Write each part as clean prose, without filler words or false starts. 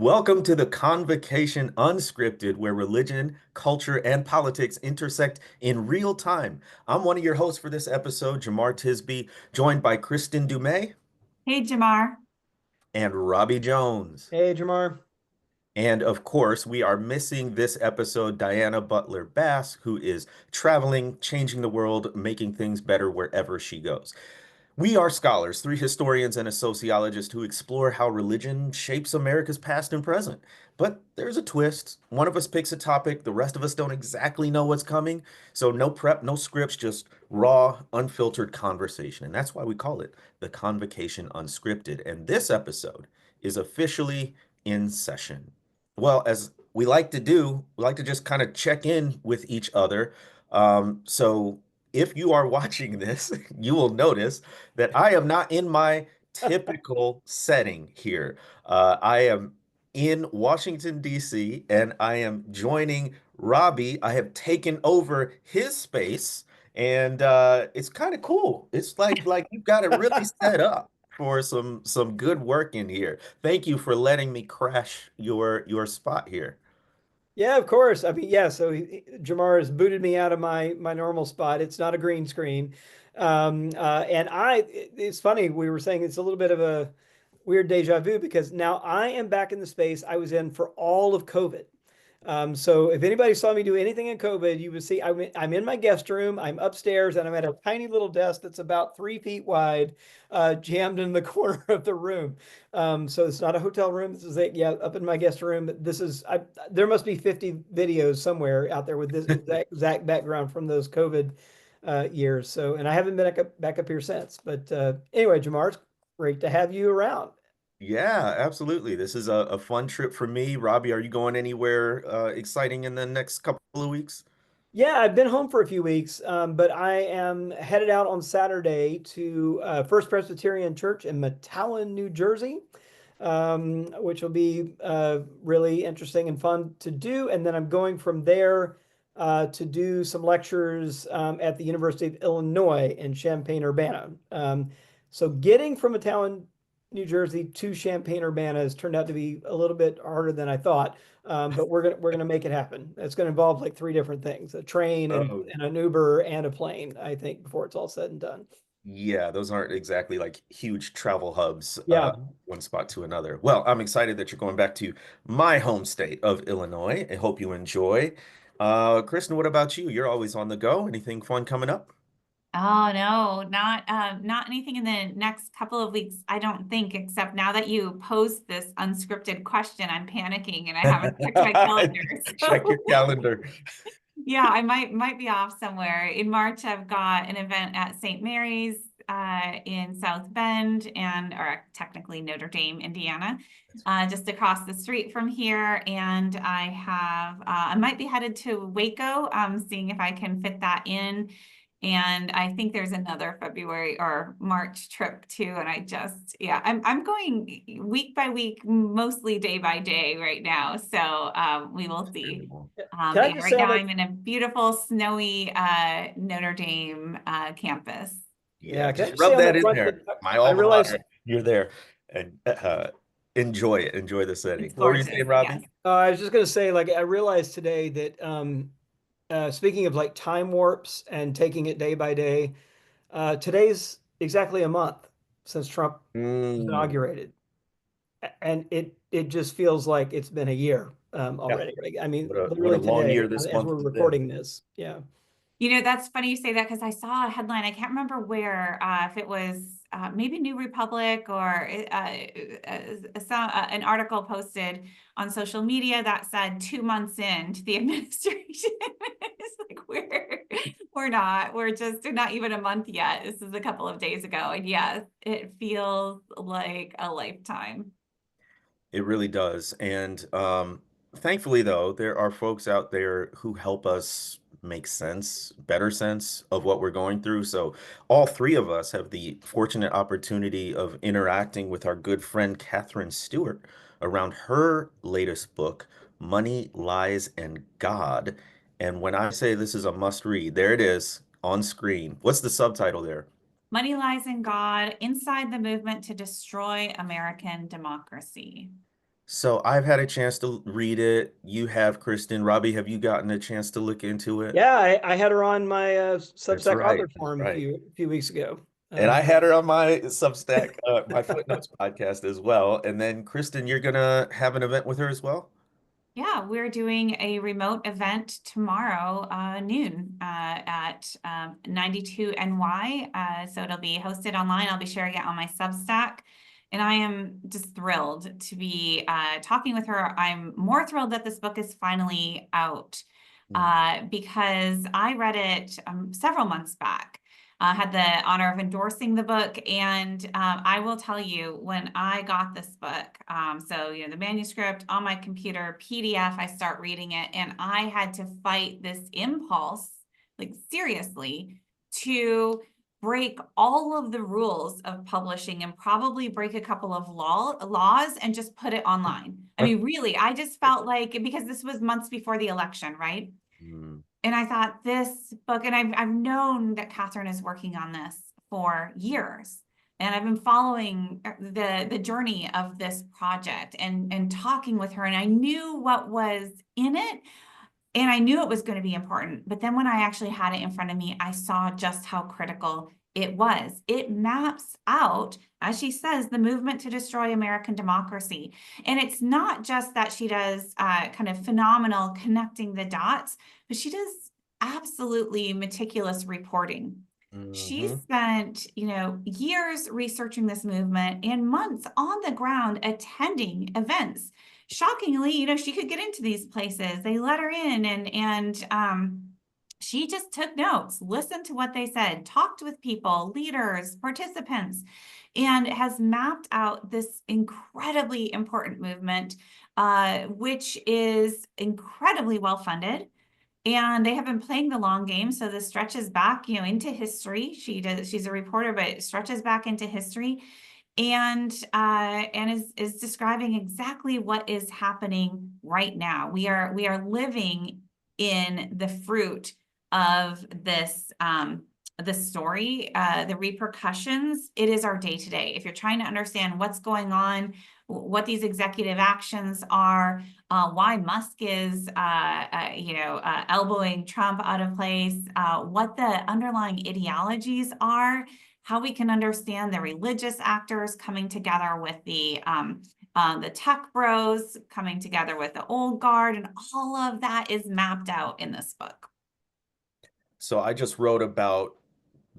Welcome to the Convocation Unscripted, where religion, culture, and politics intersect in real time. I'm one of your hosts for this episode, Jamar Tisby, joined by Kristen Dumay Hey, Jamar. and Robbie Jones. Hey, Jamar. And of course, we are missing this episode Diana Butler Bass, who is traveling, changing the world, making things better wherever she goes. We are scholars, three historians and a sociologist who explore how religion shapes America's past and present. But there's a twist. One of us picks a topic, the rest of us don't exactly know what's coming. So no prep, no scripts, just raw, unfiltered conversation. And that's why we call it the Convocation Unscripted. And this episode is officially in session. Well, as we like to do, we like to just kind of check in with each other. So if you are watching this, you will notice that I am not in my typical setting here. I am in Washington, D.C., and I am joining Robbie. I have taken over his space, and it's kind of cool. It's like you've got it really set up for some good work in here. Thank you for letting me crash your spot here. Yeah, of course. I mean, yeah. So Jamar has booted me out of my normal spot. It's not a green screen, and it's funny. We were saying it's a little bit of a weird deja vu because now I am back in the space I was in for all of COVID. So if anybody saw me do anything in COVID, you would see I'm in my guest room. I'm upstairs and I'm at a tiny little desk that's about 3 feet wide, jammed in the corner of the room. So it's not a hotel room. This is yeah, up in my guest room. There must be 50 videos somewhere out there with this exact background from those COVID years. So, and I haven't been back up here since. But anyway, Jamar, it's great to have you around. Yeah, absolutely. This is a fun trip for me. Robbie, are you going anywhere exciting in the next couple of weeks? Yeah, I've been home for a few weeks, but I am headed out on Saturday to First Presbyterian Church in Metallen, New Jersey, which will be really interesting and fun to do. And then I'm going from there to do some lectures at the University of Illinois in Champaign-Urbana. So getting from Metallen, New Jersey to Champaign-Urbana has turned out to be a little bit harder than I thought. But we're gonna make it happen. It's gonna involve like three different things: a train Oh, and an Uber and a plane, I think, before it's all said and done. yeah, those aren't exactly like huge travel hubs, Yeah. one spot to another. Well, I'm excited that you're going back to my home state of Illinois. I hope you enjoy. Kristen, what about you? You're always on the go. Anything fun coming up? Oh no, not anything in the next couple of weeks, I don't think, except now that you posed this unscripted question, I'm panicking and I haven't checked my calendar. Check your So calendar. yeah, I might be off somewhere. In March, I've got an event at St. Mary's in South Bend or technically Notre Dame, Indiana, just across the street from here. And I might be headed to Waco, seeing if I can fit that in. And I think there's another February or March trip too. And yeah, I'm going week by week, mostly day by day right now. So we will see. Incredible. Can I But yeah, just right say on now that? I'm in a beautiful snowy Notre Dame campus. Yeah, Yeah, can I just just say rub on the that in front that there. My I alma realized mater. You're there. And enjoy it. Enjoy the setting. It's What were you gorgeous. saying, Yes. Robbie? I was just gonna say, like, I realized today that speaking of like time warps and taking it day by day, today's exactly a month since Trump was Mm, inaugurated, and it just feels like it's been a year yeah. already. Right? I mean, What a literally long today, year this as month we're has been. recording this. Yeah. You know, that's funny you say that because I saw a headline. I can't remember where, if it was maybe New Republic or an article posted on social media that said 2 months into the administration. It's like we're just not even a month yet. This is a couple of days ago, and yes, it feels like a lifetime. It really does. And thankfully, though, there are folks out there who help us make sense, better sense of what we're going through. So, all three of us have the fortunate opportunity of interacting with our good friend Katherine Stewart around her latest book, Money, Lies, and God. And when I say this is a must read, there it is on screen. What's the subtitle there? Money lies in God, inside the movement to destroy American democracy. So I've had a chance to read it. You have, Kristen. Robbie, have you gotten a chance to look into it? Yeah, I had her on my That's Substack right. author That's forum a right. few weeks ago. And I Uh, had her on my Substack, my Footnotes podcast as well. And then, Kristen, you're gonna have an event with her as well? Yeah, we're doing a remote event tomorrow, noon, at 92 NY. So it'll be hosted online. I'll be sharing it on my Substack. And I am just thrilled to be talking with her. I'm more thrilled that this book is finally out Mm. because I read it several months back. Had the honor of endorsing the book, and I will tell you, when I got this book, so the manuscript on my computer, PDF, I start reading it, and I had to fight this impulse, like seriously, to break all of the rules of publishing and probably break a couple of laws and just put it online. I mean, really, I just felt like, because this was months before the election, right? Mm. And I thought this book, and I've known that Katherine is working on this for years. And I've been following the journey of this project and talking with her. And I knew what was in it. And I knew it was going to be important. But then when I actually had it in front of me, I saw just how critical it was. It maps out, as she says, the movement to destroy American democracy. And it's not just that she does kind of phenomenal connecting the dots, but she does absolutely meticulous reporting. She Hmm. spent, years researching this movement and months on the ground attending events. Shockingly, she could get into these places. They let her in, and she just took notes, listened to what they said, talked with people, leaders, participants, and has mapped out this incredibly important movement, which is incredibly well funded. And they have been playing the long game. So this stretches back, into history. She's a reporter, but it stretches back into history, and is describing exactly what is happening right now. We are living in the fruit of this story, the repercussions. It is our day to day. If you're trying to understand what's going on, what these executive actions are, why Musk is, elbowing Trump out of place, what the underlying ideologies are, how we can understand the religious actors coming together with the tech bros coming together with the old guard, and all of that is mapped out in this book. So I just wrote about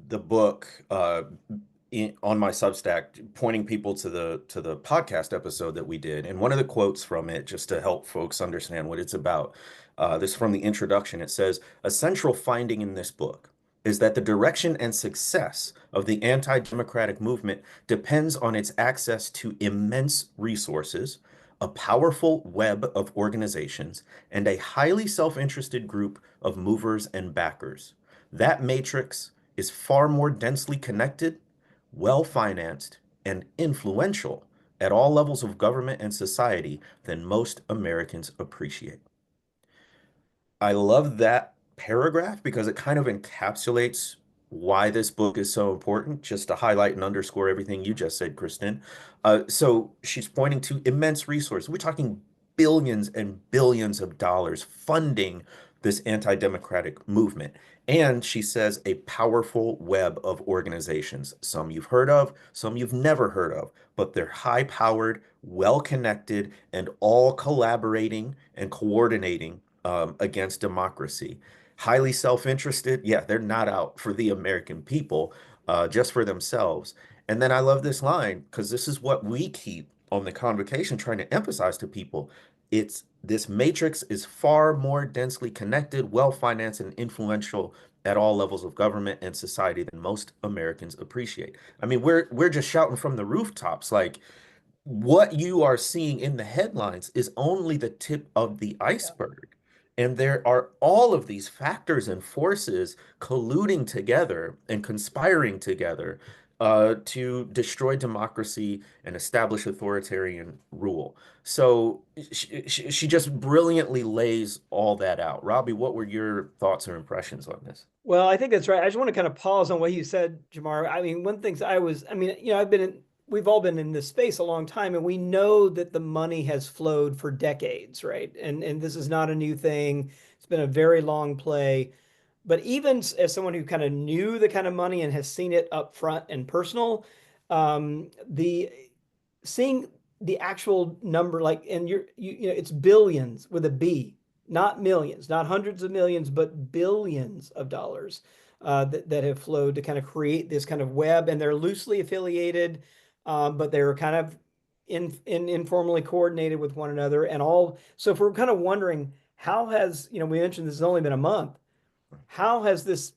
the book on my Substack, pointing people to the podcast episode that we did, and one of the quotes from it, just to help folks understand what it's about. This is from the introduction. It says, "A central finding in this book is that the direction and success of the anti-democratic movement depends on its access to immense resources, a powerful web of organizations, and a highly self-interested group of movers and backers. That matrix is far more densely connected, well-financed, and influential at all levels of government and society than most Americans appreciate." I love that paragraph because it kind of encapsulates why this book is so important, just to highlight and underscore everything you just said, Kristen. So she's pointing to immense resources. We're talking billions and billions of dollars funding this anti-democratic movement. And she says a powerful web of organizations. Some you've heard of, some you've never heard of, but they're high-powered, well-connected, and all collaborating and coordinating against democracy. Highly self-interested, yeah, they're not out for the American people, just for themselves. And then I love this line because this is what we keep on the convocation trying to emphasize to people. It's this matrix is far more densely connected, well-financed, and influential at all levels of government and society than most Americans appreciate. I mean, we're just shouting from the rooftops, like what you are seeing in the headlines is only the tip of the iceberg. And there are all of these factors and forces colluding together and conspiring together to destroy democracy and establish authoritarian rule. So she just brilliantly lays all that out. Robbie, what were your thoughts or impressions on this? Well, I think that's right. I just want to kind of pause on what you said, Jamar. I mean, one thing I mean, I've been we've all been in this space a long time, and we know that the money has flowed for decades, right? And this is not a new thing. It's been a very long play. But even as someone who kind of knew the kind of money and has seen it up front and personal, the seeing the actual number, like, and you know, it's billions with a B, not millions, not hundreds of millions, but billions of dollars that have flowed to kind of create this kind of web, and they're loosely affiliated, but they're kind of informally coordinated with one another, and all. So if we're kind of wondering, how has, you know, we mentioned this has only been a month, how has this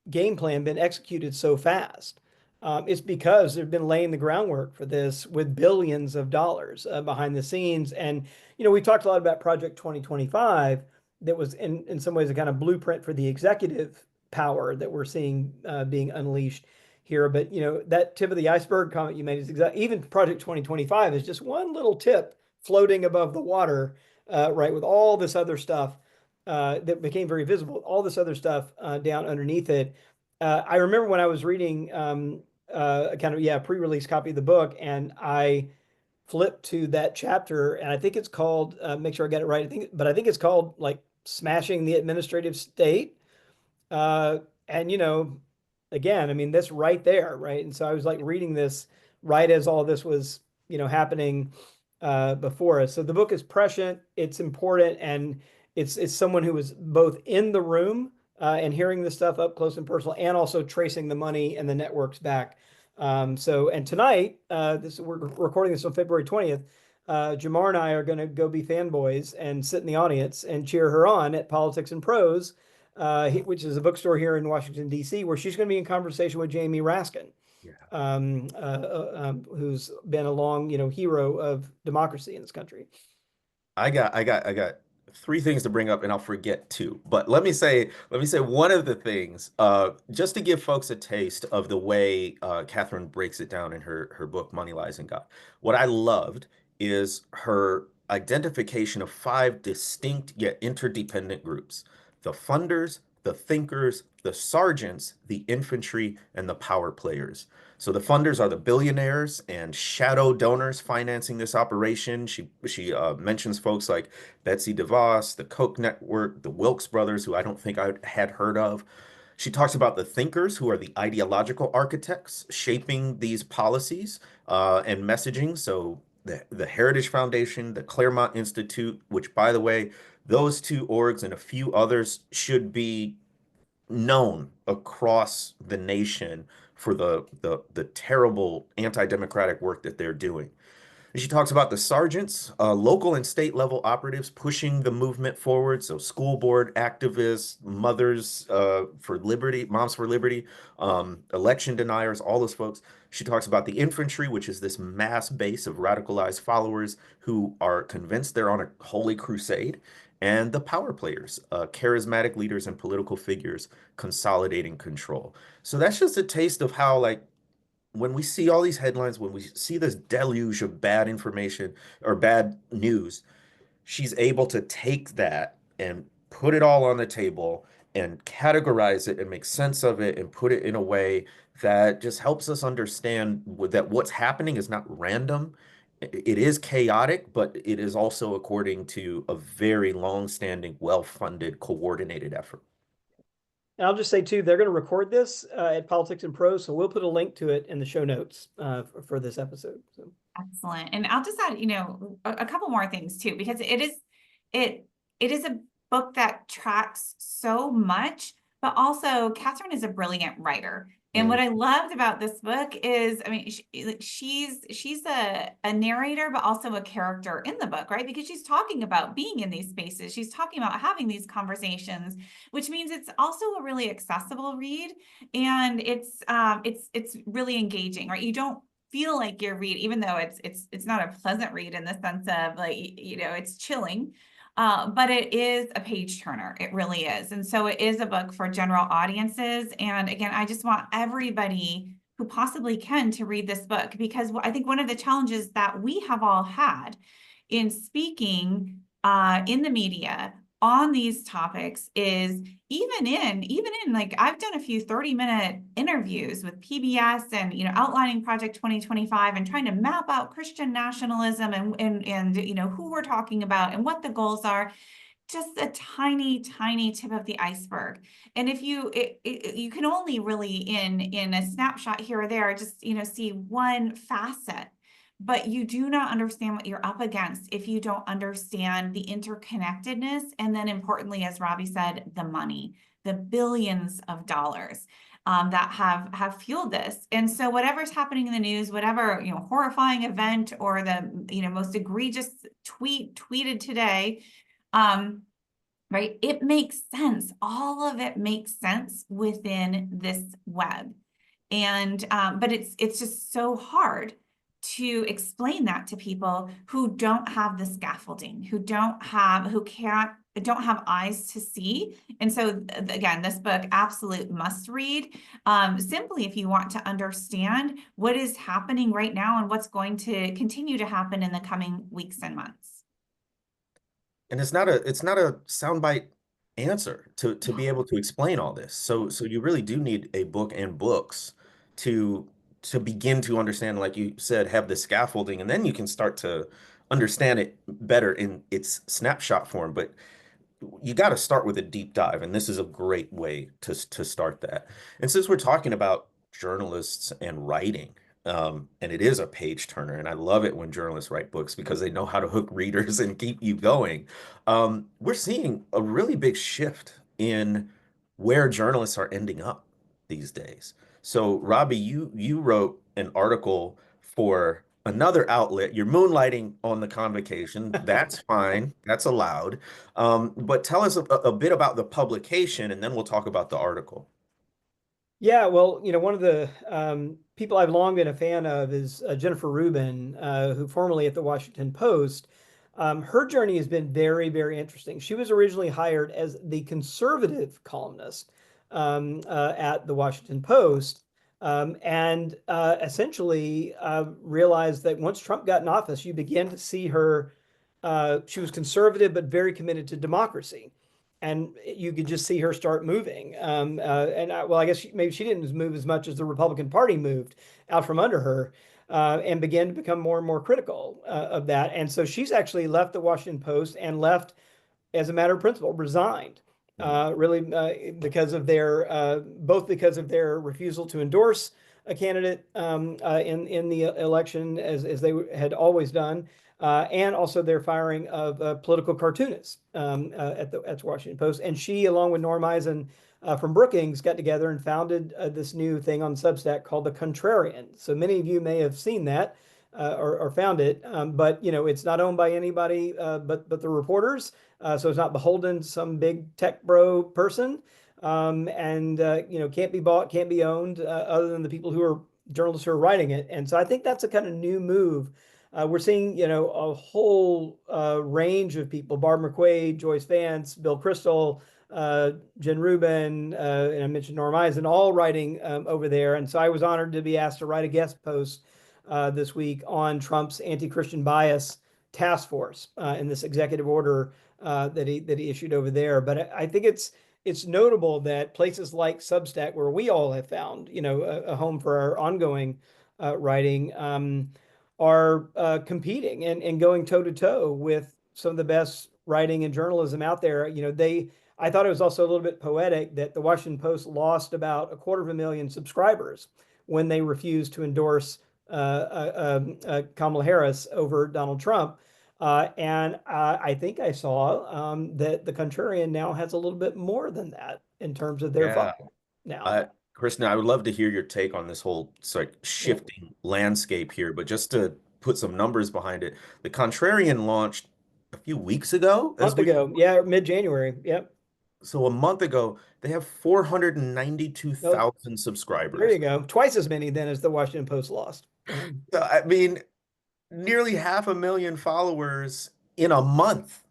game plan been executed so fast? It's because they've been laying the groundwork for this with billions of dollars behind the scenes. And, you know, we talked a lot about Project 2025 that was in some ways a kind of blueprint for the executive power that we're seeing being unleashed here. But, you know, that tip of the iceberg comment you made is exactly, even Project 2025 is just one little tip floating above the water, right, with all this other stuff that became very visible, all this other stuff down underneath it. I remember when I was reading a kind of, yeah, pre-release copy of the book, and I flipped to that chapter, and I think it's called, make sure I got it right, but I think it's called like Smashing the Administrative State. And, you know, again, I mean, that's right there, right? And so I was like reading this right as all this was, you know, happening before us. So the book is prescient, it's important, and it's someone who was both in the room and hearing this stuff up close and personal, and also tracing the money and the networks back. So, and tonight, we're recording this on February 20th. Jamar and I are going to go be fanboys and sit in the audience and cheer her on at Politics and Prose, which is a bookstore here in Washington, D.C., where she's going to be in conversation with Jamie Raskin, who's been a long, you know, hero of democracy in this country. I got three things to bring up, and I'll forget two. But let me say one of the things, just to give folks a taste of the way Katherine breaks it down in her book, Money, Lies, and God. What I loved is her identification of five distinct yet interdependent groups: the funders, the thinkers, the sergeants, the infantry, and the power players. So the funders are the billionaires and shadow donors financing this operation. She mentions folks like Betsy DeVos, the Koch network, the Wilkes brothers, who I don't think I had heard of. She talks about the thinkers, who are the ideological architects shaping these policies and messaging. So the Heritage Foundation, the Claremont Institute, which, by the way, those two orgs and a few others should be known across the nation for the terrible anti-democratic work that they're doing. And she talks about the sergeants, local and state level operatives pushing the movement forward. So school board activists, mothers for liberty, moms for liberty, election deniers, all those folks. She talks about the infantry, which is this mass base of radicalized followers who are convinced they're on a holy crusade. And the power players, charismatic leaders and political figures consolidating control. So that's just a taste of how, like, when we see all these headlines, when we see this deluge of bad information or bad news, she's able to take that and put it all on the table and categorize it and make sense of it and put it in a way that just helps us understand that what's happening is not random. It is chaotic, but it is also according to a very long-standing, well-funded, coordinated effort. And I'll just say too, they're going to record this at Politics and Prose, so we'll put a link to it in the show notes for this episode. So. Excellent. And I'll just add, you know, a couple more things too, because it is a book that tracks so much, but also Katherine is a brilliant writer. And what I loved about this book is, I mean, she's a narrator, but also a character in the book, right? Because she's talking about being in these spaces. She's talking about having these conversations, which means it's also a really accessible read, and it's really engaging, right? You don't feel like you're reading, even though it's not a pleasant read in the sense of, like, you know, it's chilling. But it is a page turner. It really is. And so it is a book for general audiences. And again, I just want everybody who possibly can to read this book, because I think one of the challenges that we have all had in speaking in the media on these topics is even in like I've done a few 30-minute interviews with PBS and outlining Project 2025 and trying to map out Christian nationalism and who we're talking about and what the goals are. Just a tiny, tiny tip of the iceberg. And if you can only really in a snapshot here or there just see one facet, but you do not understand what you're up against if you don't understand the interconnectedness, and then importantly, as Robbie said, the money, the billions of dollars that have fueled this. And so whatever's happening in the news, whatever horrifying event or the most egregious tweeted today, right? It makes sense. All of it makes sense within this web. And but it's just so hard to explain that to people who don't have the scaffolding, who don't have eyes to see. And so again, this book, absolute must read, simply if you want to understand what is happening right now and what's going to continue to happen in the coming weeks and months. And it's not a soundbite answer to be able to explain all this. So you really do need a book and books to begin to understand, like you said, have the scaffolding, and then you can start to understand it better in its snapshot form. But you got to start with a deep dive, and this is a great way to start that. And since we're talking about journalists and writing, and it is a page turner, and I love it when journalists write books because they know how to hook readers and keep you going. We're seeing a really big shift in where journalists are ending up these days. So, Robbie, you wrote an article for another outlet. You're moonlighting on the Convocation. That's fine. That's allowed. But tell us a bit about the publication, and then we'll talk about the article. Yeah, well, one of the people I've long been a fan of is Jennifer Rubin, who formerly at the Washington Post. Her journey has been very, very interesting. She was originally hired as the conservative columnist at the Washington Post, and essentially realized that once Trump got in office, you began to see her. She was conservative, but very committed to democracy. And you could just see her start moving. Well, I guess maybe she didn't move as much as the Republican Party moved out from under her, and began to become more and more critical of that. And so she's actually left the Washington Post and left as a matter of principle, resigned, really because of their both because of their refusal to endorse a candidate in the election as they had always done, and also their firing of political cartoonists at the Washington Post. And she, along with Norm Eisen from Brookings, got together and founded this new thing on Substack called The Contrarian. So many of you may have seen that or found it, but it's not owned by anybody but the reporters. So it's not beholden to some big tech bro person, and can't be bought, can't be owned, other than the people who are journalists who are writing it. And so I think that's a kind of new move. We're seeing, a whole range of people: Barb McQuaid, Joyce Vance, Bill Kristol, Jen Rubin, and I mentioned Norm Eisen, all writing over there. And so I was honored to be asked to write a guest post this week on Trump's anti-Christian bias task force in this executive order that he issued over there. But I think it's notable that places like Substack, where we all have found a home for our ongoing writing, are competing and going toe to toe with some of the best writing and journalism out there. I thought it was also a little bit poetic that the Washington Post lost about 250,000 subscribers when they refused to endorse Kamala Harris over Donald Trump. And I think I saw that the Contrarian now has a little bit more than that in terms of their following now. Kristen, I would love to hear your take on this whole shifting landscape here, but just to put some numbers behind it, the Contrarian launched a few weeks ago. A month ago, yeah, mid-January. Yep. So a month ago, they have 492,000 subscribers. There you go. Twice as many then as the Washington Post lost. I mean, nearly 500,000 followers in a month.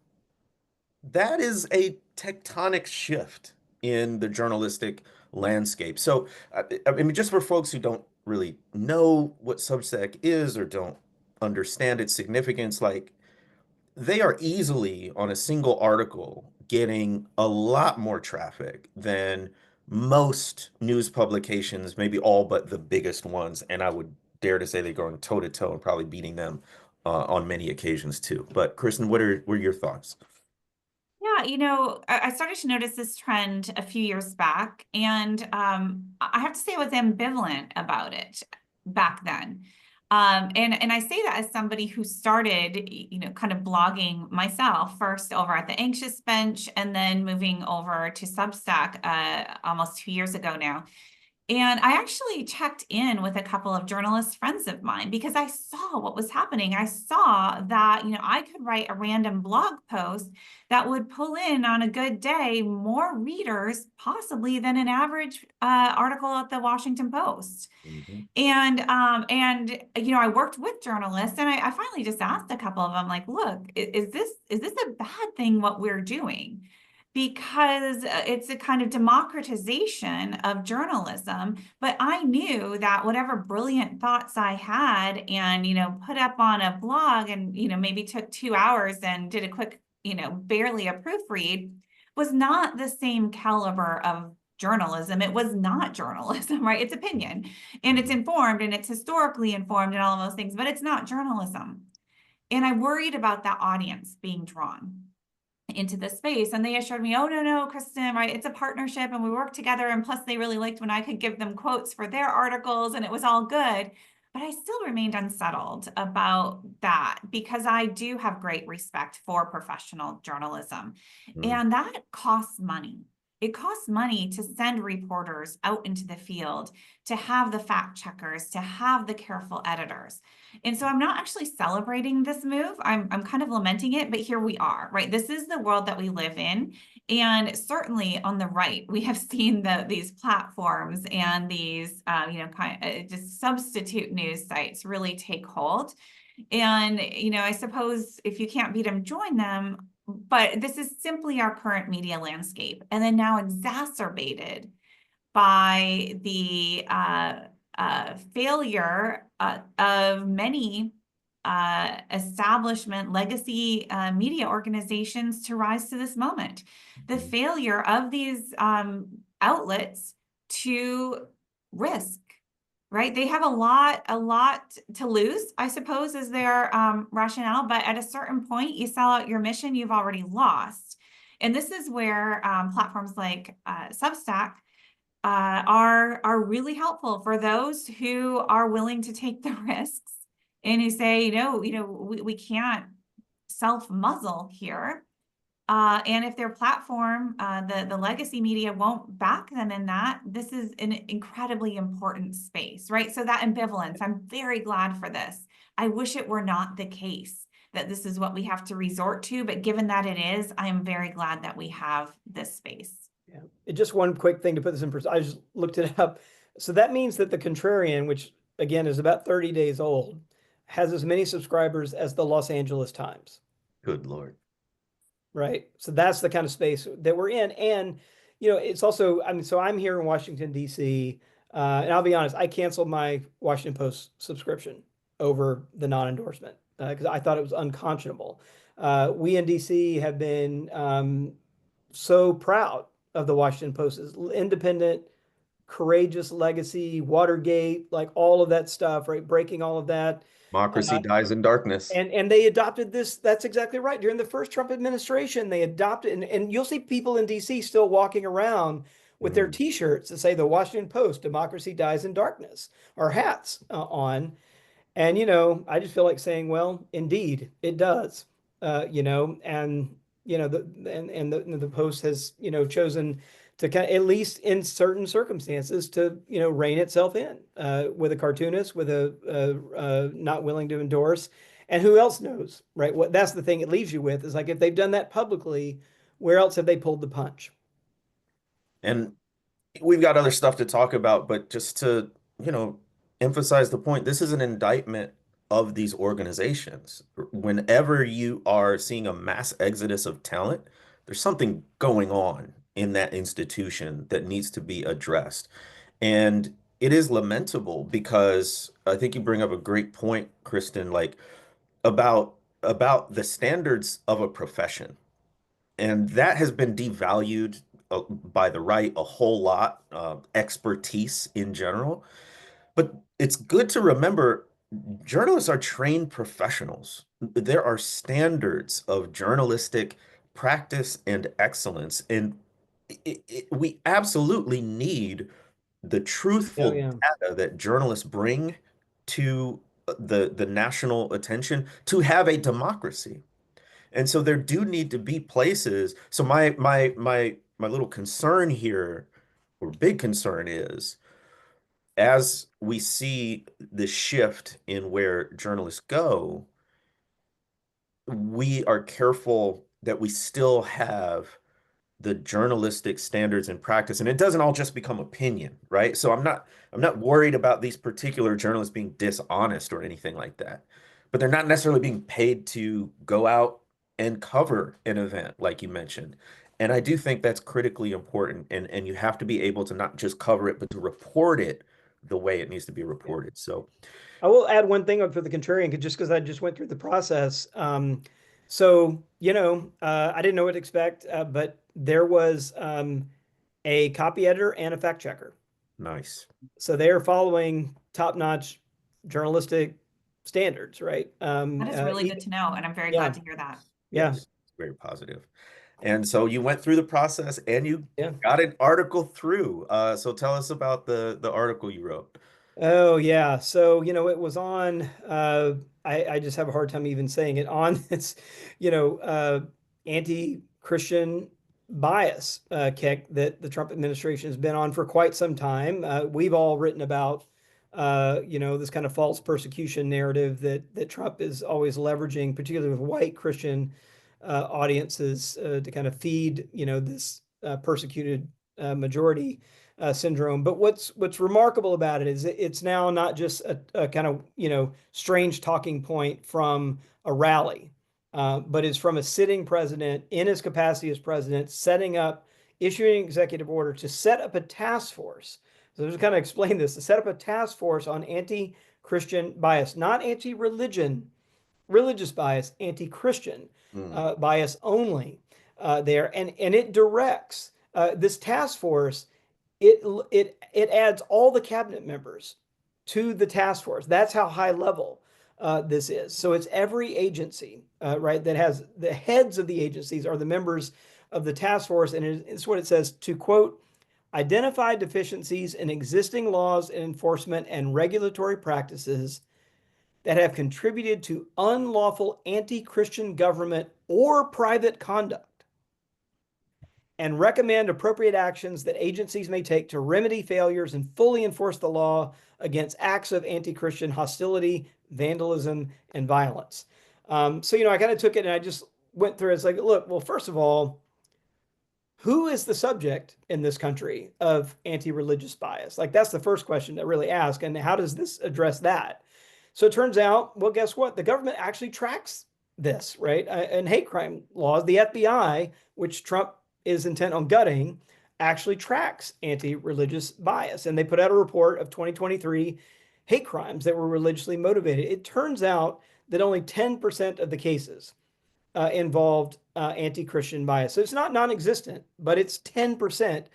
That is a tectonic shift in the journalistic landscape. So, I mean, just for folks who don't really know what Substack is or don't understand its significance, like they are easily on a single article getting a lot more traffic than most news publications, maybe all but the biggest ones. And I would dare to say they're going toe to toe and probably beating them on many occasions too. But Kristen, what are your thoughts? Yeah, I started to notice this trend a few years back, and I have to say I was ambivalent about it back then. And I say that as somebody who started, kind of blogging myself first over at the Anxious Bench, and then moving over to Substack almost 2 years ago now. And I actually checked in with a couple of journalist friends of mine because I saw what was happening. I saw that, I could write a random blog post that would pull in on a good day more readers possibly than an average article at the Washington Post. Mhm. And I worked with journalists, and I finally just asked a couple of them, like, look, is this a bad thing what we're doing? Because it's a kind of democratization of journalism. But I knew that whatever brilliant thoughts I had and, put up on a blog and, maybe took 2 hours and did a quick, barely a proofread, was not the same caliber of journalism. It was not journalism, right? It's opinion, and it's informed, and it's historically informed and all of those things, but it's not journalism. And I worried about that audience being drawn into the space. And they assured me, oh, no, Kristen, right? It's a partnership and we work together. And plus they really liked when I could give them quotes for their articles and it was all good. But I still remained unsettled about that because I do have great respect for professional journalism. Mm. And that costs money. It costs money to send reporters out into the field, to have the fact checkers, to have the careful editors. And so I'm not actually celebrating this move. I'm kind of lamenting it, but here we are, right? This is the world that we live in. And certainly on the right, we have seen these platforms and these, just substitute news sites really take hold. And, I suppose if you can't beat them, join them. But this is simply our current media landscape. And then now exacerbated by the failure of many establishment legacy media organizations to rise to this moment. The failure of these outlets to risk, right? They have a lot to lose, I suppose, is their rationale. But at a certain point, you sell out your mission, you've already lost. And this is where platforms like Substack are really helpful for those who are willing to take the risks and who say, we can't self-muzzle here. And if their platform, the legacy media won't back them in that, this is an incredibly important space, right? So that ambivalence, I'm very glad for this. I wish it were not the case that this is what we have to resort to, but given that it is, I am very glad that we have this space. Yeah. Just one quick thing to put this in perspective. I just looked it up. So that means that the Contrarian, which again is about 30 days old, has as many subscribers as the Los Angeles Times. Good Lord. Right. So that's the kind of space that we're in. And, it's also, so I'm here in Washington, D.C., and I'll be honest, I canceled my Washington Post subscription over the non-endorsement because I thought it was unconscionable. We in D.C. have been so proud of the Washington Post's independent, courageous legacy, Watergate, like all of that stuff, right? Breaking all of that. Democracy dies in darkness. And they adopted this. That's exactly right. During the first Trump administration, they adopted, and you'll see people in DC still walking around with their T-shirts that say the Washington Post, democracy dies in darkness, or hats on. And, I just feel like saying, well, indeed, it does. And, the Post has, chosen to kind of, at least in certain circumstances, to rein itself in with a cartoonist, with a not willing to endorse, and who else knows, right? What that's the thing it leaves you with is like if they've done that publicly, where else have they pulled the punch? And we've got other stuff to talk about, but just to, emphasize the point, this is an indictment of these organizations. Whenever you are seeing a mass exodus of talent, there's something going on in that institution that needs to be addressed. And it is lamentable because I think you bring up a great point, Kristen, like about the standards of a profession. And that has been devalued by the right a whole lot, expertise in general. But it's good to remember journalists are trained professionals. There are standards of journalistic practice and excellence. And we absolutely need the Oh truthful yeah. data that journalists bring to the national attention to have a democracy. And so there do need to be places. So my little concern here, or big concern is, as we see the shift in where journalists go, we are careful that we still have the journalistic standards and practice, and it doesn't all just become opinion, right? So I'm not worried about these particular journalists being dishonest or anything like that, but they're not necessarily being paid to go out and cover an event like you mentioned. And I do think that's critically important, and you have to be able to not just cover it, but to report it the way it needs to be Yeah. reported. So I will add one thing for the contrarian, just because I just went through the process. So, I didn't know what to expect, but there was a copy editor and a fact checker. nice. So they are following top-notch journalistic standards, right? That is really good to know, and I'm very Yeah, glad to hear that. yeah, Yes, very positive. And so you went through the process and you yeah. got an article through. So tell us about the article you wrote. Oh yeah. So, it was on I just have a hard time even saying it on this, anti-Christian bias kick that the Trump administration has been on for quite some time. We've all written about this kind of false persecution narrative that Trump is always leveraging, particularly with white Christian audiences, to kind of feed, this persecuted majority syndrome. But what's remarkable about it is it's now not just a kind of strange talking point from a rally, but is from a sitting president in his capacity as president, issuing an executive order to set up a task force. So just kind of explain this: to set up a task force on anti-Christian bias, not anti-religion, religious bias, anti-Christian Mm, bias only. There, and it directs this task force. It adds all the cabinet members to the task force. That's how high level this is. So it's every agency, right, that has the heads of the agencies are the members of the task force, and it's what it says to quote, identify deficiencies in existing laws and enforcement and regulatory practices that have contributed to unlawful anti-Christian government or private conduct, and recommend appropriate actions that agencies may take to remedy failures and fully enforce the law against acts of anti-Christian hostility, vandalism, and violence. So, I kind of took it and I just went through it. It's like, look, well, first of all, who is the subject in this country of anti-religious bias? Like, that's the first question to really ask. And how does this address that? So it turns out, well, guess what? The government actually tracks this, right? And hate crime laws, the FBI, which Trump is intent on gutting, actually tracks anti-religious bias. And they put out a report of 2023 hate crimes that were religiously motivated. It turns out that only 10% of the cases involved anti-Christian bias. So it's not non-existent, but it's 10%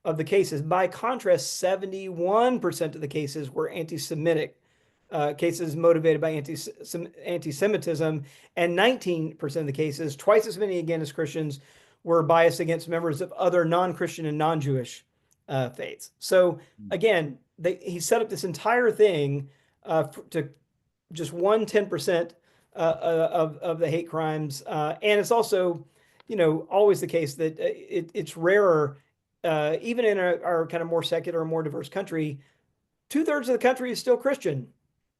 of the cases. By contrast, 71% of the cases were anti-Semitic cases motivated by anti-Semitism, and 19% of the cases, twice as many again as Christians, were biased against members of other non-Christian and non-Jewish faiths. So again, he set up this entire thing to just 10% of the hate crimes, and it's also, always the case that it's rarer, even in our kind of more secular, more diverse country. 2/3 of the country is still Christian,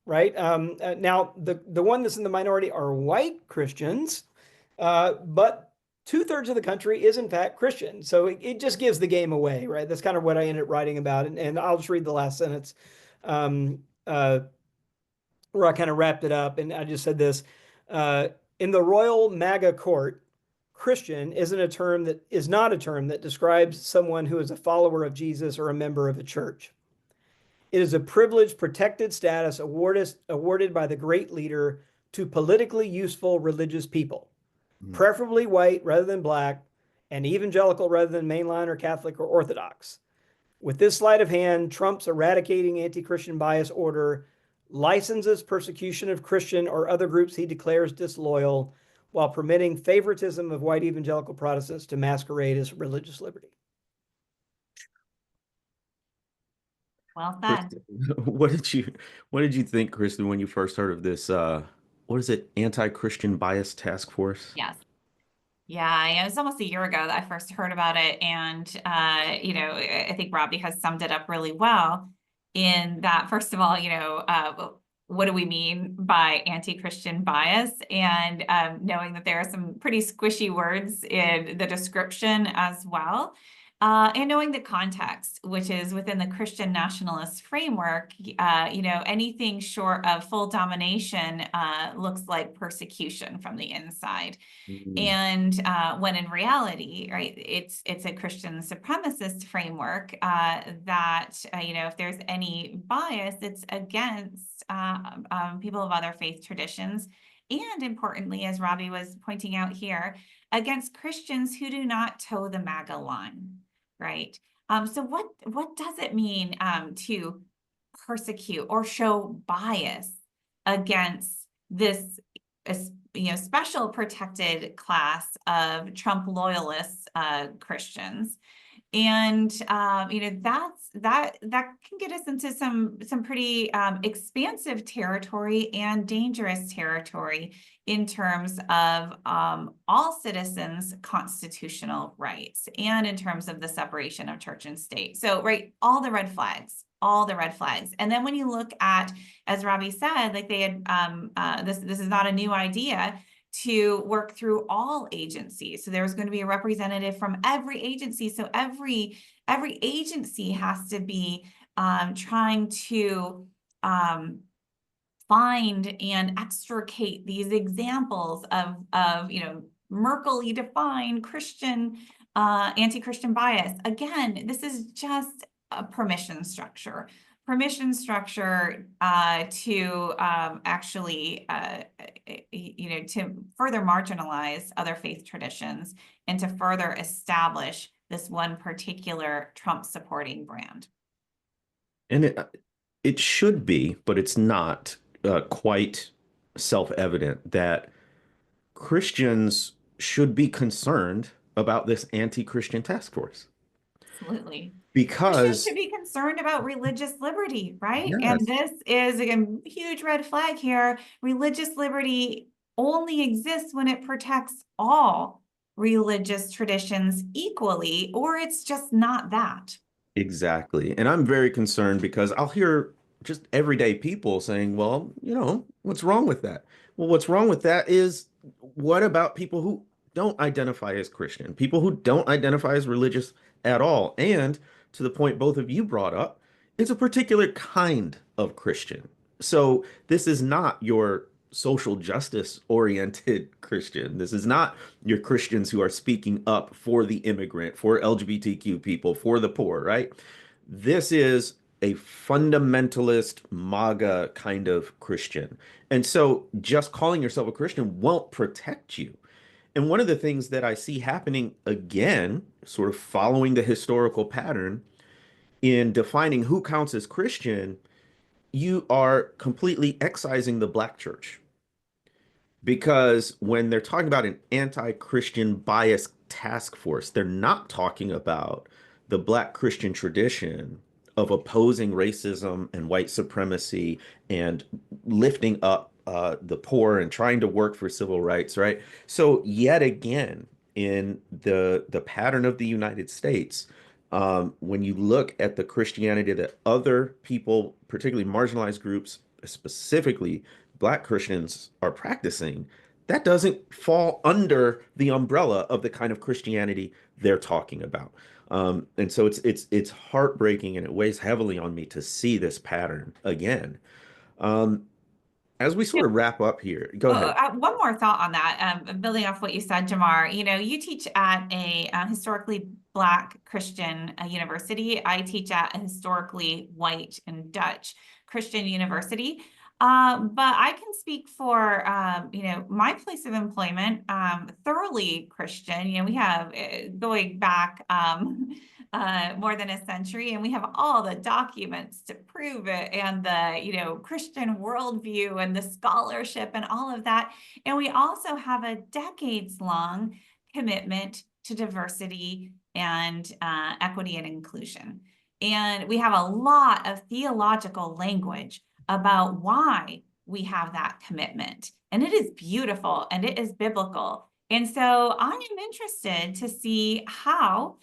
right? Now, the one that's in the minority are white Christians, but 2/3 of the country is in fact Christian. So it just gives the game away, right? That's kind of what I ended up writing about, and I'll just read the last sentence. Um, where I kind of wrapped it up, and I just said this: in the royal MAGA court, Christian isn't a term that is not a term that describes someone who is a follower of Jesus or a member of a church. It is a privileged, protected status awarded by the great leader to politically useful religious people, mm, preferably white rather than black, and evangelical rather than mainline or Catholic or Orthodox. With this sleight of hand, Trump's eradicating anti-Christian bias order licenses persecution of Christian or other groups he declares disloyal, while permitting favoritism of white evangelical Protestants to masquerade as religious liberty. Well said. Kristen, what did you think, Kristen, when you first heard of this what is it, anti-Christian bias task force? Yes. Yeah, it was almost a year ago that I first heard about it. And, I think Robbie has summed it up really well in that, first of all, what do we mean by anti-Christian bias? And knowing that there are some pretty squishy words in the description as well. And knowing the context, which is within the Christian nationalist framework, anything short of full domination looks like persecution from the inside. Mm. And when in reality, right, it's a Christian supremacist framework that, if there's any bias, it's against people of other faith traditions. And importantly, as Robbie was pointing out here, against Christians who do not toe the MAGA line, right? So what does it mean to persecute or show bias against this special protected class of Trump loyalist Christians? And that can get us into some pretty expansive territory and dangerous territory in terms of all citizens' constitutional rights and in terms of the separation of church and state. So, right, all the red flags. And then when you look at, as Robbie said, like they had, this is not a new idea, to work through all agencies. So there's going to be a representative from every agency. So every agency has to be trying to find and extricate these examples of Merkel-y defined Christian anti-Christian bias. Again, this is just a permission structure to actually, to further marginalize other faith traditions and to further establish this one particular Trump supporting brand. And it should be, but it's not quite self-evident that Christians should be concerned about this anti-Christian task force. Absolutely. Christians Because, should be concerned about religious liberty, right? And yes, this is a huge red flag here. Religious liberty only exists when it protects all religious traditions equally, or it's just not that. exactly. And I'm very concerned because I'll hear just everyday people saying, well, what's wrong with that? Well, what's wrong with that is, what about people who don't identify as Christian, people who don't identify as religious at all? And to the point both of you brought up, it's a particular kind of Christian. So this is not your social justice oriented Christian. This is not your Christians who are speaking up for the immigrant, for LGBTQ people, for the poor, right? This is a fundamentalist MAGA kind of Christian. And so just calling yourself a Christian won't protect you. And one of the things that I see happening again, sort of following the historical pattern in defining who counts as Christian, you are completely excising the Black church. Because when they're talking about an anti-Christian bias task force, they're not talking about the Black Christian tradition of opposing racism and white supremacy and lifting up the poor and trying to work for civil rights, right? So yet again, in the pattern of the United States, when you look at the Christianity that other people, particularly marginalized groups, specifically Black Christians, are practicing, that doesn't fall under the umbrella of the kind of Christianity they're talking about. And so it's heartbreaking, and it weighs heavily on me to see this pattern again. As we sort of wrap up here, go ahead. One more thought on that, building off what you said, Jamar. You teach at a historically Black Christian university. I teach at a historically white and Dutch Christian university. But I can speak for, my place of employment, thoroughly Christian. We have going back more than a century, and we have all the documents to prove it, and the, Christian worldview and the scholarship and all of that. And we also have a decades-long commitment to diversity and equity and inclusion. And we have a lot of theological language about why we have that commitment. And it is beautiful and it is biblical. And so I am interested to see how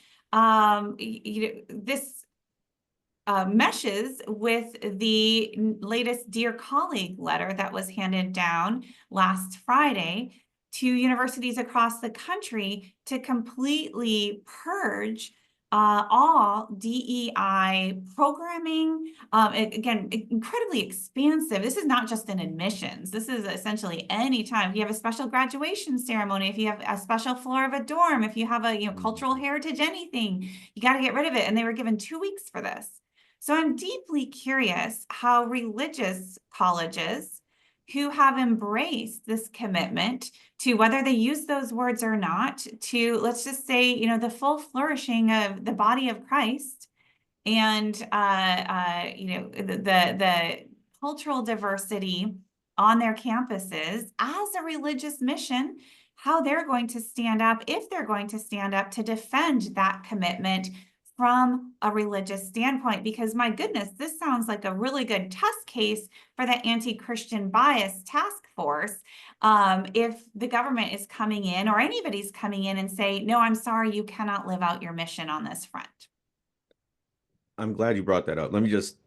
this meshes with the latest Dear Colleague letter that was handed down last Friday to universities across the country to completely purge all DEI programming. Again, incredibly expansive. This is not just in admissions. This is essentially any time. If you have a special graduation ceremony, if you have a special floor of a dorm, if you have a cultural heritage, anything, you got to get rid of it. And they were given 2 weeks for this. So I'm deeply curious how religious colleges who have embraced this commitment to, whether they use those words or not, to, let's just say, the full flourishing of the body of Christ and, the cultural diversity on their campuses as a religious mission, how they're going to stand up, if they're going to stand up to defend that commitment from a religious standpoint. Because my goodness, this sounds like a really good test case for the anti-Christian bias task force. If the government is coming in or anybody's coming in and say, no, I'm sorry, you cannot live out your mission on this front. I'm glad you brought that up. Let me just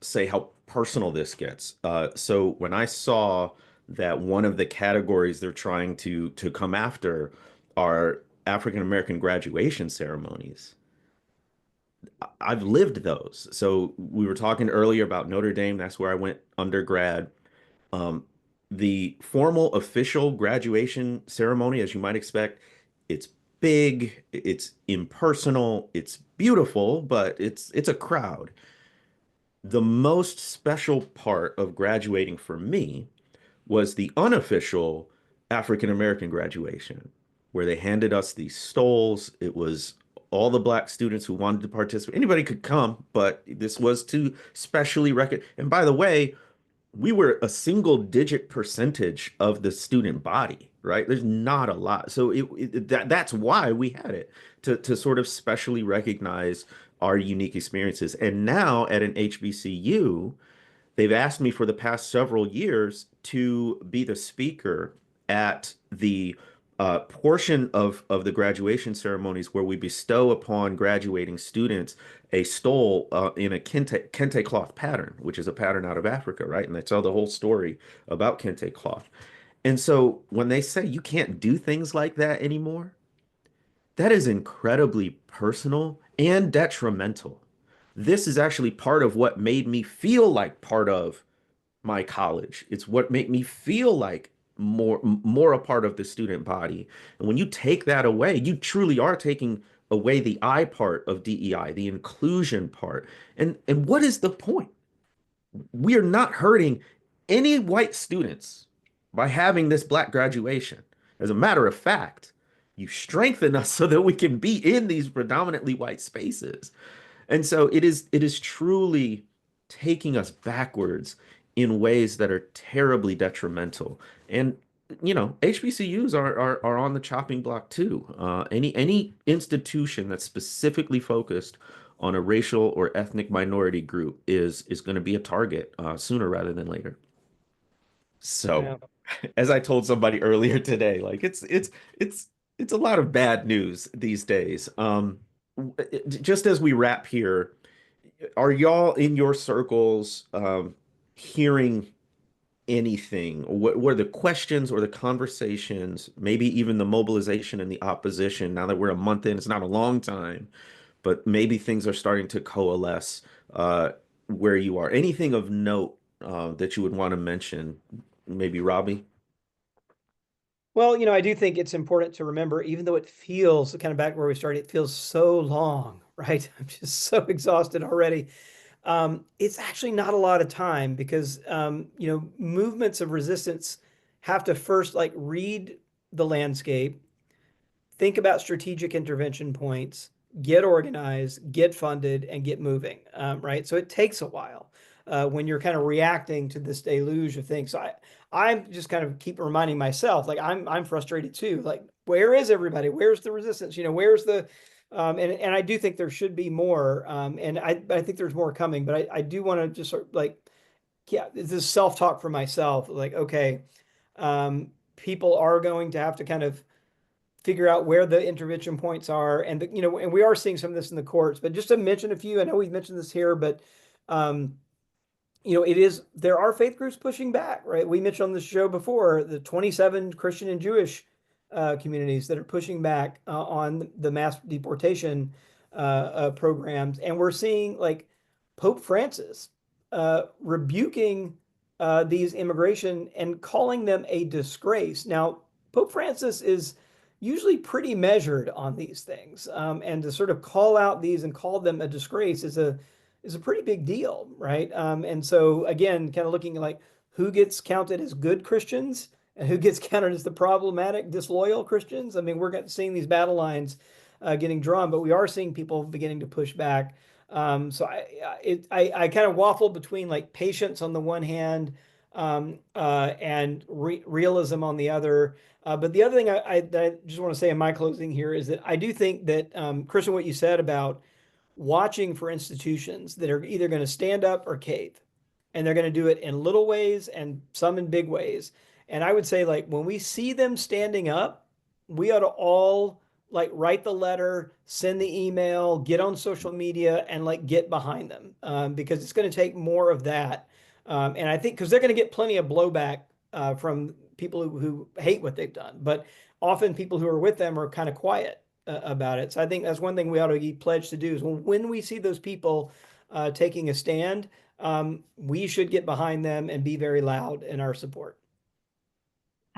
say how personal this gets. So when I saw that one of the categories they're trying to come after are African American graduation ceremonies, I've lived those. So we were talking earlier about Notre Dame. That's where I went undergrad. Um, the formal official graduation ceremony, as you might expect, it's big, it's impersonal, it's beautiful, but it's a crowd. The most special part of graduating for me was the unofficial African American graduation, where they handed us these stoles. It was all the Black students who wanted to participate. Anybody could come, but this was to specially record. And by the way, we were a single digit percentage of the student body, right? There's not a lot. So that's why we had it to sort of specially recognize our unique experiences. And now at an HBCU, they've asked me for the past several years to be the speaker at the portion of the graduation ceremonies where we bestow upon graduating students a stole in a kente cloth pattern, which is a pattern out of Africa, right? And they tell the whole story about kente cloth. And so when they say you can't do things like that anymore, that is incredibly personal and detrimental. This is actually part of what made me feel like part of my college. It's what made me feel like more a part of the student body. And when you take that away, you truly are taking away the I part of DEI, the inclusion part. And what is the point? We are not hurting any white students by having this Black graduation. As a matter of fact, you strengthen us so that we can be in these predominantly white spaces. And so it is truly taking us backwards in ways that are terribly detrimental. And HBCUs are on the chopping block too. Any institution that's specifically focused on a racial or ethnic minority group is going to be a target sooner rather than later. So, as I told somebody earlier today, like it's a lot of bad news these days. Just as we wrap here, are y'all in your circles hearing anything? What were the questions or the conversations, maybe even the mobilization and the opposition? Now that we're a month in, it's not a long time, but maybe things are starting to coalesce where you are. Anything of note that you would want to mention? Maybe Robbie? Well, I do think it's important to remember, even though it feels kind of back where we started, it feels so long, right? I'm just so exhausted already. It's actually not a lot of time because, movements of resistance have to first like read the landscape, think about strategic intervention points, get organized, get funded, and get moving. Right. So it takes a while when you're kind of reacting to this deluge of things. So I'm just kind of keep reminding myself, like I'm frustrated too. Like, where is everybody? Where's the resistance? Where's the and I do think there should be more. And I think there's more coming, but I do want to just sort of like, yeah, this is self-talk for myself. Like, okay, people are going to have to kind of figure out where the intervention points are, and and we are seeing some of this in the courts. But just to mention a few, I know we've mentioned this here, but um, there are faith groups pushing back, right? We mentioned on the show before the 27 Christian and Jewish communities that are pushing back on the mass deportation programs, and we're seeing like Pope Francis rebuking these immigration and calling them a disgrace. Now, Pope Francis is usually pretty measured on these things, and to sort of call out these and call them a disgrace is a pretty big deal, right? And so again, kind of looking like who gets counted as good Christians and who gets counted as the problematic, disloyal Christians. I mean, we're seeing these battle lines getting drawn, but we are seeing people beginning to push back. So I kind of waffle between like patience on the one hand and realism on the other. But the other thing that I just want to say in my closing here is that I do think that, Christian, what you said about watching for institutions that are either going to stand up or cave. And they're going to do it in little ways and some in big ways. And I would say, like, when we see them standing up, we ought to all like write the letter, send the email, get on social media, and like get behind them, because it's going to take more of that. And I think because they're going to get plenty of blowback from people who hate what they've done, but often people who are with them are kind of quiet about it. So I think that's one thing we ought to be pledged to do is when we see those people taking a stand, we should get behind them and be very loud in our support.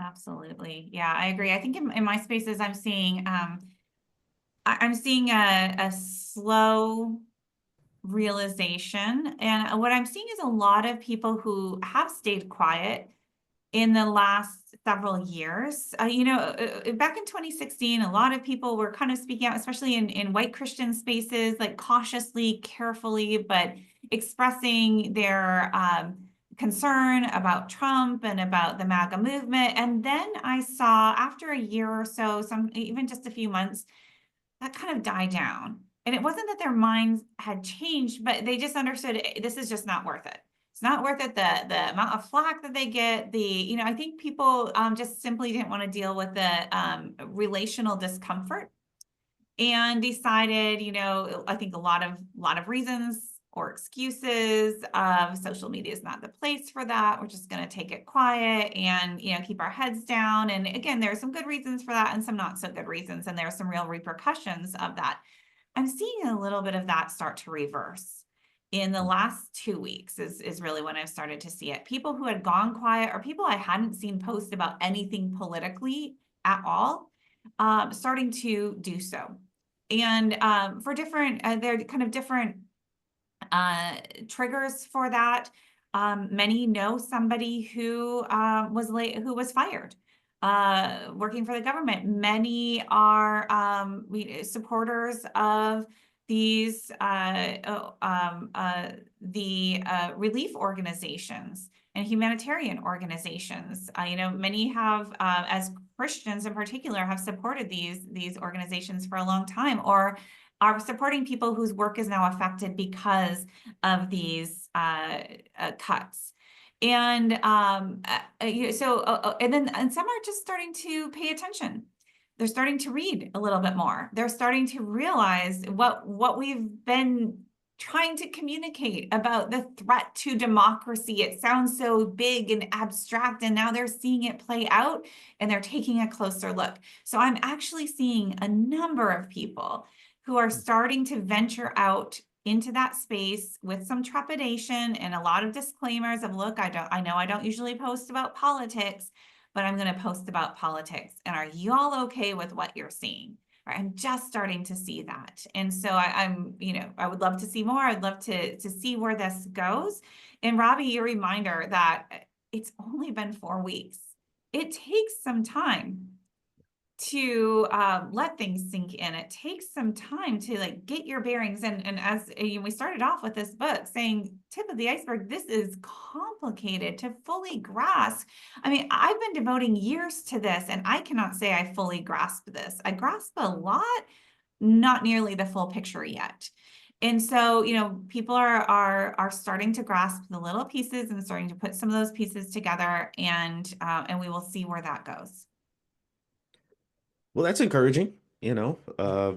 Absolutely. Yeah, I agree. I think in my spaces, I'm seeing I'm seeing a slow realization. And what I'm seeing is a lot of people who have stayed quiet in the last several years. Back in 2016, a lot of people were kind of speaking out, especially in white Christian spaces, like cautiously, carefully, but expressing their concern about Trump and about the MAGA movement. And then I saw after a year or so, even just a few months, that kind of died down. And it wasn't that their minds had changed, but they just understood this is just not worth it. It's not worth it. The amount of flack that they get, I think people just simply didn't want to deal with the relational discomfort and decided, I think a lot of reasons or excuses of social media is not the place for that. We're just going to take it quiet and, keep our heads down. And again, there's some good reasons for that and some not so good reasons. And there are some real repercussions of that. I'm seeing a little bit of that start to reverse in the last 2 weeks is really when I've started to see it. People who had gone quiet or people I hadn't seen post about anything politically at all, starting to do so. And for different, they're kind of different triggers for that. Many know somebody who was fired working for the government. Many are supporters of these the relief organizations and humanitarian organizations. Many have, as Christians in particular, have supported these organizations for a long time, or are supporting people whose work is now affected because of these cuts. And and some are just starting to pay attention. They're starting to read a little bit more. They're starting to realize what we've been trying to communicate about the threat to democracy. It sounds so big and abstract, and now they're seeing it play out and they're taking a closer look. So I'm actually seeing a number of people who are starting to venture out into that space with some trepidation and a lot of disclaimers of, look, I know I don't usually post about politics, but I'm going to post about politics. And are you all okay with what you're seeing? Right? I'm just starting to see that. And so I'm, I would love to see more. I'd love to see where this goes. And Robbie, your reminder that it's only been 4 weeks. It takes some time to let things sink in. It takes some time to like get your bearings. And as we started off with this book saying tip of the iceberg, this is complicated to fully grasp. I mean, I've been devoting years to this and I cannot say I fully grasp this. I grasp a lot, not nearly the full picture yet. And so, people are starting to grasp the little pieces and starting to put some of those pieces together, and we will see where that goes. Well, that's encouraging. The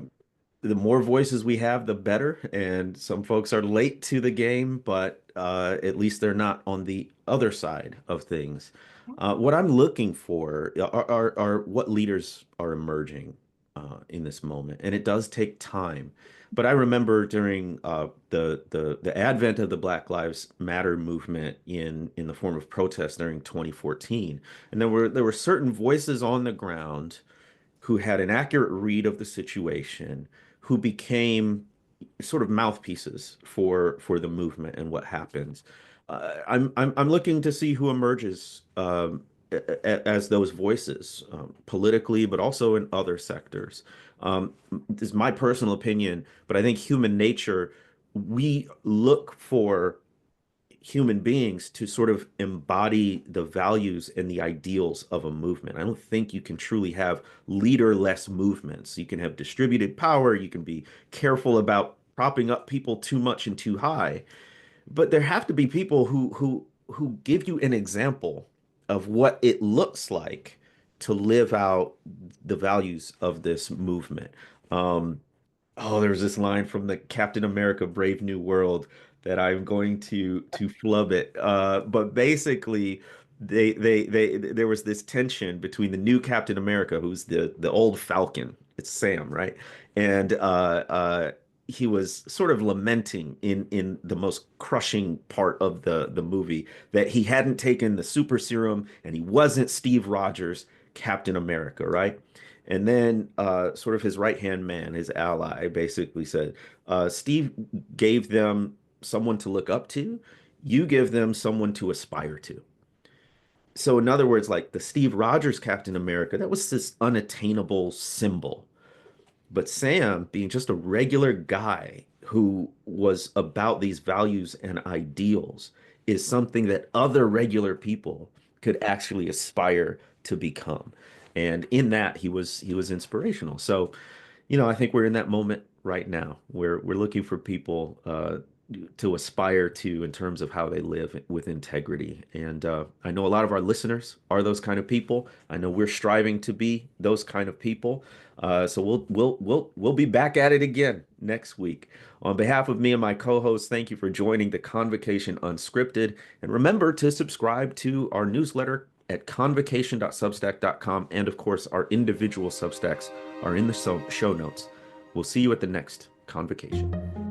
more voices we have, the better. And some folks are late to the game, but at least they're not on the other side of things. What I'm looking for are what leaders are emerging in this moment, and it does take time. But I remember during the advent of the Black Lives Matter movement in the form of protest during 2014, and there were certain voices on the ground who had an accurate read of the situation, who became sort of mouthpieces for the movement and what happens. I'm looking to see who emerges as those voices, politically, but also in other sectors. This is my personal opinion, but I think human nature, we look for human beings to sort of embody the values and the ideals of a movement. I don't think you can truly have leaderless movements. You can have distributed power. You can be careful about propping up people too much and too high. But there have to be people who give you an example of what it looks like to live out the values of this movement. Oh, there's this line from the Captain America Brave New World that I'm going to flub it. But basically, there was this tension between the new Captain America, who's the old Falcon. It's Sam, right? And he was sort of lamenting in the most crushing part of the movie that he hadn't taken the super serum and he wasn't Steve Rogers, Captain America, right? And then sort of his right-hand man, his ally, basically said, Steve gave them someone to look up to. You give them someone to aspire to. So in other words, like the Steve Rogers Captain America, that was this unattainable symbol. But Sam, being just a regular guy who was about these values and ideals, is something that other regular people could actually aspire to become. And in that, he was inspirational. So, I think we're in that moment right now where we're looking for people to aspire to in terms of how they live with integrity. And I know a lot of our listeners are those kind of people. I know we're striving to be those kind of people. So we'll be back at it again next week. On behalf of me and my co-hosts, thank you for joining the Convocation Unscripted. And remember to subscribe to our newsletter at convocation.substack.com. And of course, our individual Substacks are in the show notes. We'll see you at the next Convocation.